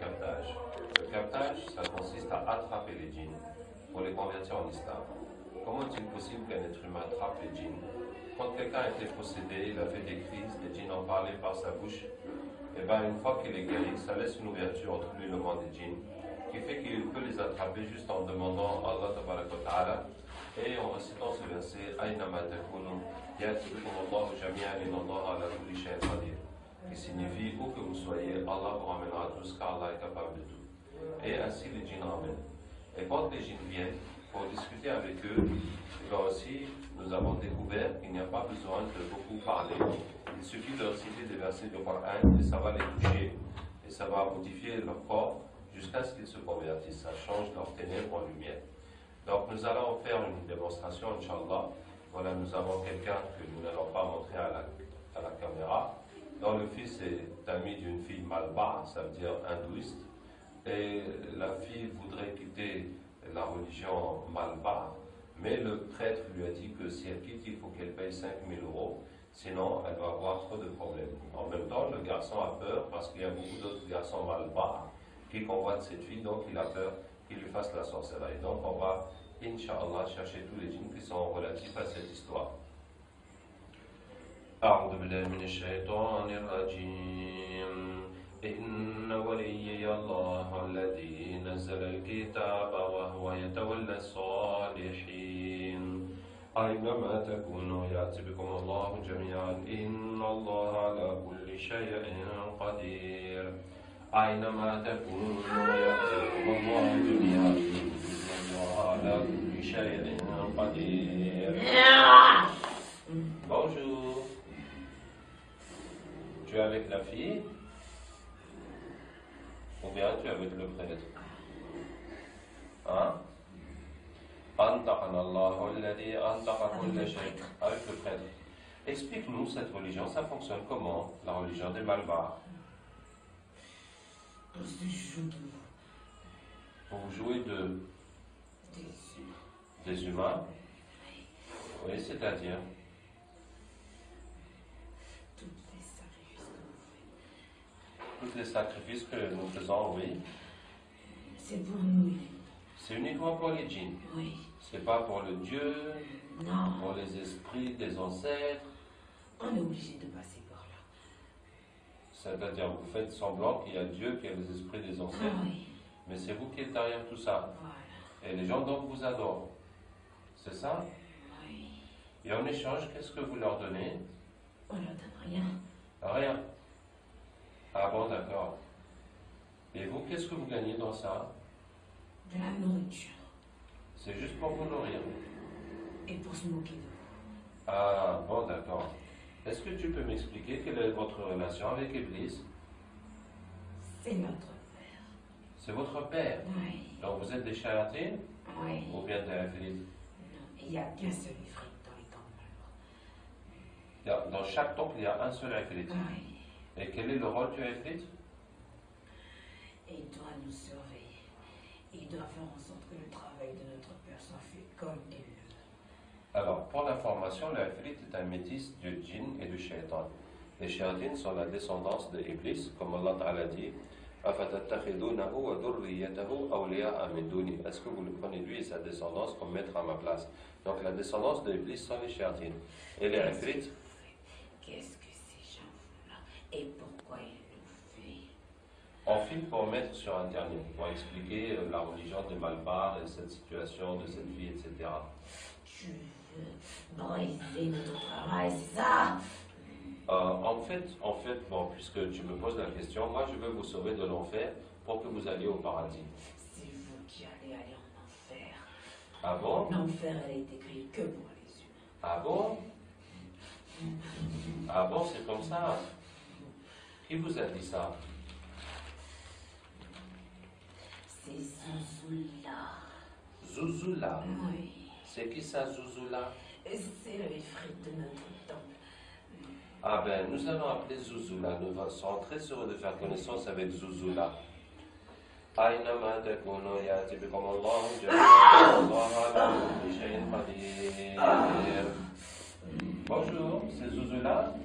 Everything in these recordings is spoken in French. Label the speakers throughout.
Speaker 1: captage. Le captage, ça consiste à attraper les djinns pour les convertir en islam. Comment est-il possible qu'un être humain attrape les djinns? Quand quelqu'un a été possédé, il a fait des crises, les djinns en parlaient par sa bouche, et bien une fois qu'il est guéri, ça laisse une ouverture entre lui et le monde des djinns, qui fait qu'il peut les attraper juste en demandant à Allah tabaraka wa ta'ala et en récitant ce verset Aynama takunu ya'tikum Allahu jami'an inna Allaha ala kulli shay'in qadir, qui signifie où que vous soyez, Allah vous ramènera tous car Allah est capable de tout. Et ainsi les djinns ramènent. Et quand les djinns viennent pour discuter avec eux, là aussi nous avons découvert qu'il n'y a pas besoin de beaucoup parler. Il suffit de réciter des versets du Coran et ça va les toucher et ça va modifier leur corps jusqu'à ce qu'ils se convertissent. Ça change leur ténèbres en lumière. Donc nous allons faire une démonstration, Inch'Allah. Voilà, nous avons quelqu'un que nous n'allons pas montrer à la caméra, dont le fils est ami d'une fille malba, ça veut dire hindouiste. Et la fille voudrait quitter la religion malba, mais le prêtre lui a dit que si elle quitte, il faut qu'elle paye 5 000 €, sinon elle va avoir trop de problèmes. En même temps, le garçon a peur parce qu'il y a beaucoup d'autres garçons malba qui convoitent cette fille, donc il a peur qu'il lui fasse la sorcellerie. Donc on va, Inch'Allah, chercher tous les djinns qui sont relatifs à cette histoire. أعوذ بالله من الشيطان الرجيم إن وليي الله الذي نزل الكتاب وهو يتولى الصالحين أينما تكونوا يأتي بكم الله جميعا إن الله على كل شيء قدير أينما تكونوا يأتي بكم الله جميعا إن الله على كل شيء قدير. Bonjour. Tu es avec la fille ou bien tu es avec le prêtre? Hein? Antaqana Allahu alladhi antaqa kulla shay. Avec le prêtre. Explique-nous cette religion, ça fonctionne comment, la religion des Malbars? Vous jouez des humains? Oui, c'est-à-dire? Tous les sacrifices que nous faisons, oui.
Speaker 2: C'est pour nous.
Speaker 1: C'est uniquement pour les djinns.
Speaker 2: Oui.
Speaker 1: C'est pas pour le Dieu,
Speaker 2: Non.
Speaker 1: pour les esprits des ancêtres.
Speaker 2: On est obligé de passer par là.
Speaker 1: C'est-à-dire, vous faites semblant qu'il y a Dieu, qu'il y a les esprits des ancêtres,
Speaker 2: Oui.
Speaker 1: mais c'est vous qui êtes derrière tout ça.
Speaker 2: Voilà.
Speaker 1: Et les gens donc vous adorent. C'est ça?
Speaker 2: Oui.
Speaker 1: Et en échange, qu'est-ce que vous leur donnez?
Speaker 2: On leur donne rien.
Speaker 1: Rien. Ah bon, d'accord. Et vous, qu'est-ce que vous gagnez dans ça?
Speaker 2: De la nourriture.
Speaker 1: C'est juste pour vous nourrir.
Speaker 2: Et pour se moquer de vous.
Speaker 1: Ah bon, d'accord. Est-ce que tu peux m'expliquer quelle est votre relation avec Iblis?
Speaker 2: C'est notre père.
Speaker 1: C'est votre père.
Speaker 2: Oui.
Speaker 1: Donc vous êtes des chayatines
Speaker 2: Oui.
Speaker 1: ou bien des ifrites?
Speaker 2: Non, il n'y a qu'un seul ifrit dans les temps malheureux.
Speaker 1: Dans chaque temple, il y a un seul ifrit.
Speaker 2: Oui.
Speaker 1: Et quel est le rôle du ifrit?
Speaker 2: Il doit nous surveiller. Il doit faire en sorte que le travail de notre père soit fait comme il le veut.
Speaker 1: Alors, pour l'information, l'ifrit est un métis du djinn et du shaitan. Les shayatines sont la descendance de Iblis, comme Allah Ta'ala dit. Est-ce que vous le prenez lui et sa descendance comme maître à ma place? Donc la descendance de Iblis sont les shayatines. Et les ifrit?
Speaker 2: Qu'est-ce que ces gens font là? Et pourquoi ils le font?
Speaker 1: On filme pour mettre sur Internet, pour expliquer la religion des Malbars et cette situation de cette vie, etc.
Speaker 2: Tu veux briser notre travail, c'est ça?
Speaker 1: En fait, bon, puisque tu me poses la question, moi je veux vous sauver de l'enfer pour que vous alliez au paradis.
Speaker 2: C'est vous qui allez aller en enfer.
Speaker 1: Ah bon?
Speaker 2: L'enfer, elle est écrite que pour les humains.
Speaker 1: Ah bon? Ah bon, c'est comme ça? Qui vous a dit ça?
Speaker 2: C'est Zouzoula.
Speaker 1: Zouzoula?
Speaker 2: Oui.
Speaker 1: C'est qui ça, Zouzoula?
Speaker 2: C'est le ifrit de notre temple.
Speaker 1: Ah ben, nous allons appeler Zouzoula. Nous serons très heureux de faire connaissance avec Zouzoula. أينما تكونوا يأتي بكم الله جميعا الله على كل شيء قدير. Bonjour, c'est Zouzoula.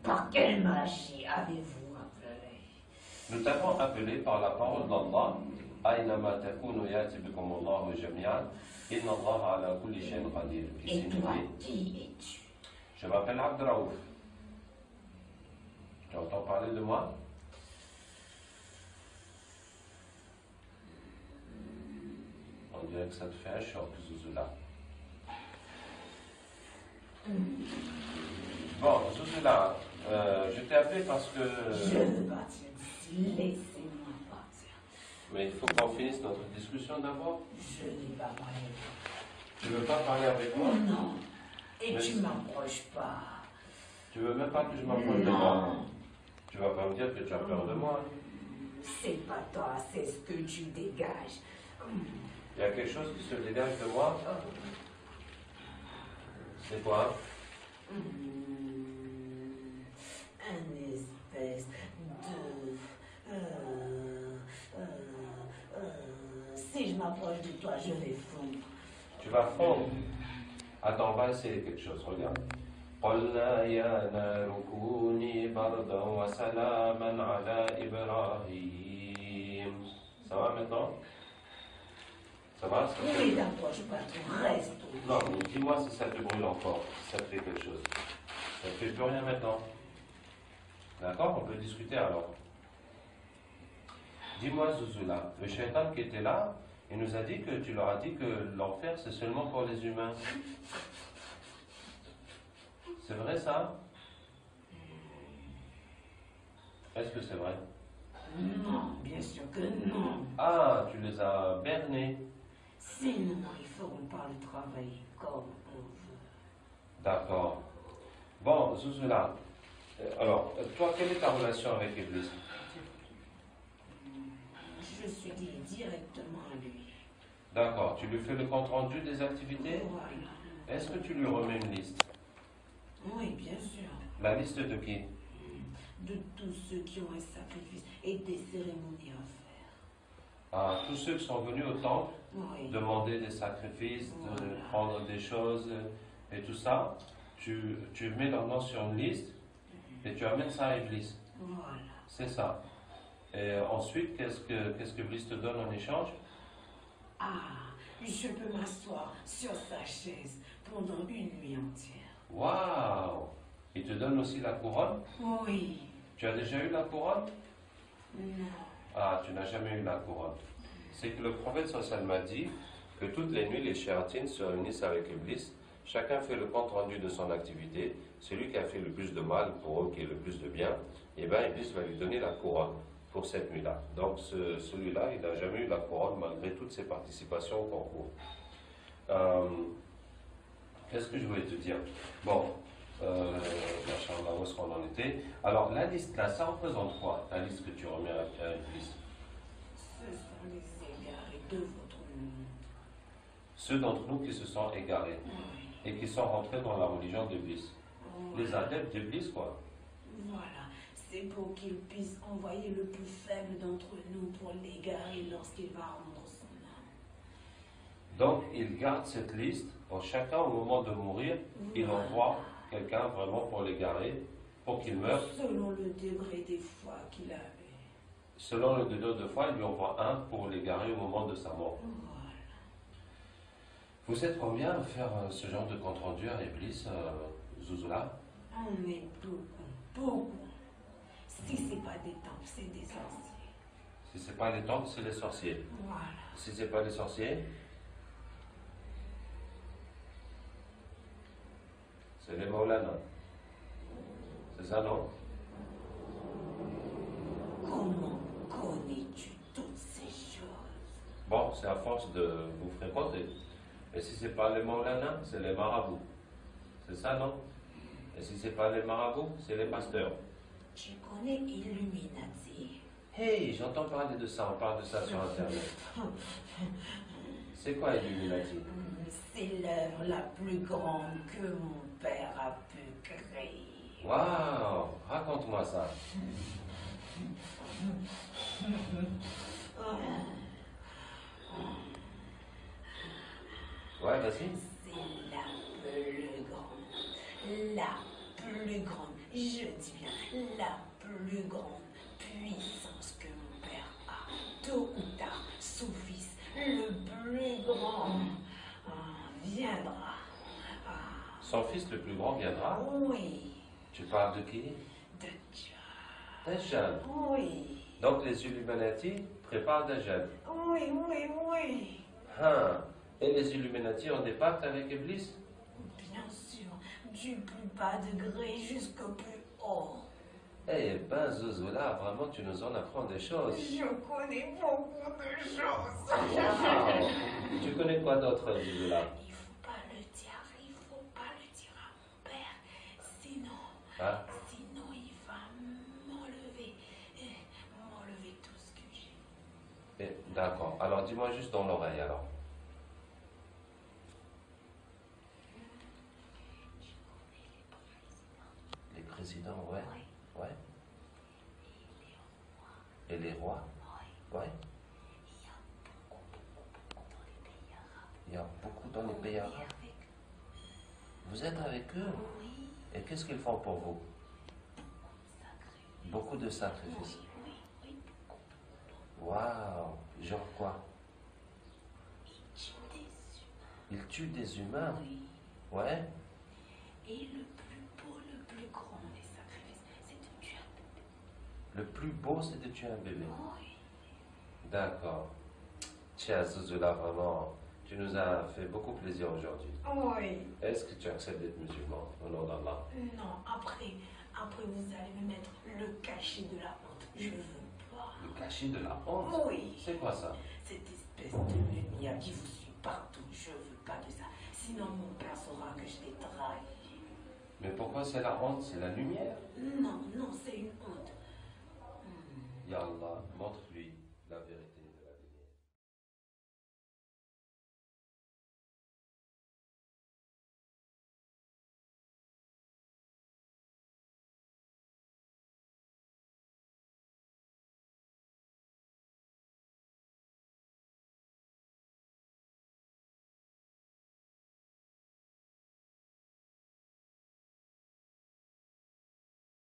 Speaker 2: Par quelle magie avez-vous appelé?
Speaker 1: Nous t'avons appelé par la parole d'Allah. Aynama takunu yati bikum Allahu jami'an. Inna Allah ala kulli shay'in qadir.
Speaker 2: Et toi, qui es-tu?
Speaker 1: Je m'appelle Abdraouf. Tu entends parler de moi? On dirait que ça te fait un choc, Zuzula. Bon, Zuzula, je t'ai appelé parce que...
Speaker 2: Je veux partir d'ici, laissez-moi partir.
Speaker 1: Mais il faut qu'on finisse notre discussion d'abord.
Speaker 2: Je n'ai pas parlé avec toi.
Speaker 1: Tu veux pas parler avec moi?
Speaker 2: Non. Et
Speaker 1: Mais
Speaker 2: tu m'approches pas.
Speaker 1: Tu veux même pas que je m'approche de moi? Tu vas pas me dire que tu as peur de moi?
Speaker 2: C'est pas toi, c'est ce que tu dégages.
Speaker 1: Il y a quelque chose qui se dégage de moi? C'est quoi?
Speaker 2: Un espèce de... si je m'approche de toi, je vais fondre.
Speaker 1: Tu vas fondre. Attends, on va essayer quelque chose, regarde. قلنا يا نار كوني بردا وسلاما على إبراهيم. Ça va maintenant? Ça va? Ça fait...
Speaker 2: Oui, t'approche pas trop, reste.
Speaker 1: Non, mais dis-moi si ça te brûle encore, si ça te fait quelque chose. Ça ne fait plus rien maintenant. D'accord? On peut discuter alors. Dis-moi, Zuzula, le shaitan qui était là, il nous a dit que tu leur as dit que l'enfer c'est seulement pour les humains. C'est vrai ça? Est-ce que c'est vrai?
Speaker 2: Non, bien sûr que non.
Speaker 1: Ah, tu les as bernés.
Speaker 2: Sinon, ils feront pas le travail comme on veut.
Speaker 1: D'accord. Bon, Zuzula, alors, toi, quelle est ta relation avec Iblis?
Speaker 2: Je suis liée directement à lui.
Speaker 1: D'accord, tu lui fais le compte rendu des activités?
Speaker 2: Voilà.
Speaker 1: Est-ce que tu lui remets une liste?
Speaker 2: Oui, bien sûr.
Speaker 1: La liste de qui?
Speaker 2: De tous ceux qui ont un sacrifice et des cérémonies à faire.
Speaker 1: Ah, tous ceux qui sont venus au temple,
Speaker 2: Oui.
Speaker 1: demander des sacrifices, de
Speaker 2: Voilà.
Speaker 1: prendre des choses et tout ça, tu mets leur nom sur une liste et tu amènes ça à Iblis.
Speaker 2: Voilà.
Speaker 1: C'est ça. Et ensuite, qu'est-ce que Iblis te donne en échange?
Speaker 2: Ah, je peux m'asseoir sur sa chaise pendant une nuit entière.
Speaker 1: Waouh! Il te donne aussi la couronne?
Speaker 2: Oui.
Speaker 1: Tu as déjà eu la couronne?
Speaker 2: Non.
Speaker 1: Ah, tu n'as jamais eu la couronne. C'est que le prophète sallallahu m'a dit que toutes les nuits, les shéyatines se réunissent avec Iblis. Chacun fait le compte rendu de son activité. Celui qui a fait le plus de mal pour eux, qui est le plus de bien, et bien Iblis va lui donner la couronne pour cette nuit-là. Donc celui-là, il n'a jamais eu la couronne malgré toutes ses participations au concours. Qu'est-ce que je voulais te dire? Bon, machallah, où est-ce qu'on en était? Alors, la liste là, ça représente quoi, la liste que tu remets à Iblis?
Speaker 2: Ce sont les égarés de votre monde.
Speaker 1: Ceux d'entre nous qui se sont égarés
Speaker 2: Oui.
Speaker 1: et qui sont rentrés dans la religion d'Iblis. Les
Speaker 2: Voilà.
Speaker 1: adeptes d'Iblis, quoi.
Speaker 2: Voilà. C'est pour qu'il puisse envoyer le plus faible d'entre nous pour l'égarer lorsqu'il va rendre son âme.
Speaker 1: Donc, il garde cette liste. Pour chacun, au moment de mourir, il
Speaker 2: Voilà.
Speaker 1: envoie quelqu'un vraiment pour l'égarer, pour qu'il meure.
Speaker 2: Selon le degré des foi qu'il avait.
Speaker 1: Selon le degré de foi, il lui envoie un pour l'égarer au moment de sa mort.
Speaker 2: Voilà.
Speaker 1: Vous êtes combien à faire ce genre de compte rendu à Iblis, Zuzula?
Speaker 2: On est beaucoup, beaucoup. Si c'est pas des temples, c'est des sorciers.
Speaker 1: Si c'est pas les temples, c'est les sorciers.
Speaker 2: Voilà.
Speaker 1: Si c'est pas les sorciers, c'est les Maulana. C'est ça, non?
Speaker 2: Comment connais-tu toutes ces choses?
Speaker 1: Bon, c'est à force de vous fréquenter. Et si c'est pas les Maulana, c'est les marabouts. C'est ça, non? Et si c'est pas les marabouts, c'est les pasteurs.
Speaker 2: Tu connais Illuminati?
Speaker 1: Hey, j'entends parler de ça, on parle de ça sur Internet. C'est quoi Illuminati?
Speaker 2: C'est l'œuvre la plus grande que mon père a pu créer.
Speaker 1: Waouh, raconte-moi ça. Ouais, vas-y.
Speaker 2: C'est la plus grande. La plus grande. Je dis bien la plus grande puissance que viendra. Ah,
Speaker 1: Son fils le plus grand viendra?
Speaker 2: oui,
Speaker 1: Tu parles de qui?
Speaker 2: de Dieu.
Speaker 1: Des jeunes.
Speaker 2: Oui,
Speaker 1: Donc les Illuminati préparent des jeunes.
Speaker 2: oui, oui, oui.
Speaker 1: Hein. Et les Illuminati ont des pactes avec Iblis?
Speaker 2: Bien sûr, du plus bas degré jusqu'au plus haut.
Speaker 1: Eh ben, Zouzoula, vraiment, tu nous en apprends des choses.
Speaker 2: Je connais beaucoup de choses.
Speaker 1: Wow. Tu connais quoi d'autre, Zouzoula?
Speaker 2: Il faut pas le dire, il faut pas le dire à mon père. Sinon,
Speaker 1: Hein?
Speaker 2: sinon il va m'enlever tout ce que j'ai.
Speaker 1: D'accord. Alors, dis-moi juste dans l'oreille, alors. Les présidents, ouais.
Speaker 2: Oui.
Speaker 1: Ouais. Et les rois? Ouais. Il y a beaucoup dans les pays arabes. Vous êtes avec eux?
Speaker 2: Oui,
Speaker 1: Et qu'est-ce qu'ils font pour vous? Beaucoup de sacrifices.
Speaker 2: oui, oui.
Speaker 1: Waouh! Genre quoi? Ils tuent des humains?
Speaker 2: Oui.
Speaker 1: Ouais.
Speaker 2: Et le plus beau, le plus grand des sacrifices, c'est de tuer un bébé.
Speaker 1: Le plus beau, c'est de tuer un bébé.
Speaker 2: Oui.
Speaker 1: D'accord. Tiens, Zouzoula, vraiment, tu nous as fait beaucoup plaisir aujourd'hui.
Speaker 2: Oui.
Speaker 1: Est-ce que tu acceptes d'être musulman au nom d'Allah?
Speaker 2: Non, après vous allez me mettre le cachet de la honte. Je veux pas.
Speaker 1: Le cachet de la honte?
Speaker 2: Oui.
Speaker 1: C'est quoi ça?
Speaker 2: Cette espèce de lumière qui vous suit partout, je veux pas de ça. Sinon mon père saura que je l'ai trahi.
Speaker 1: Mais pourquoi c'est la honte? C'est la lumière?
Speaker 2: Non, non, c'est une honte.
Speaker 1: Ya Allah, montre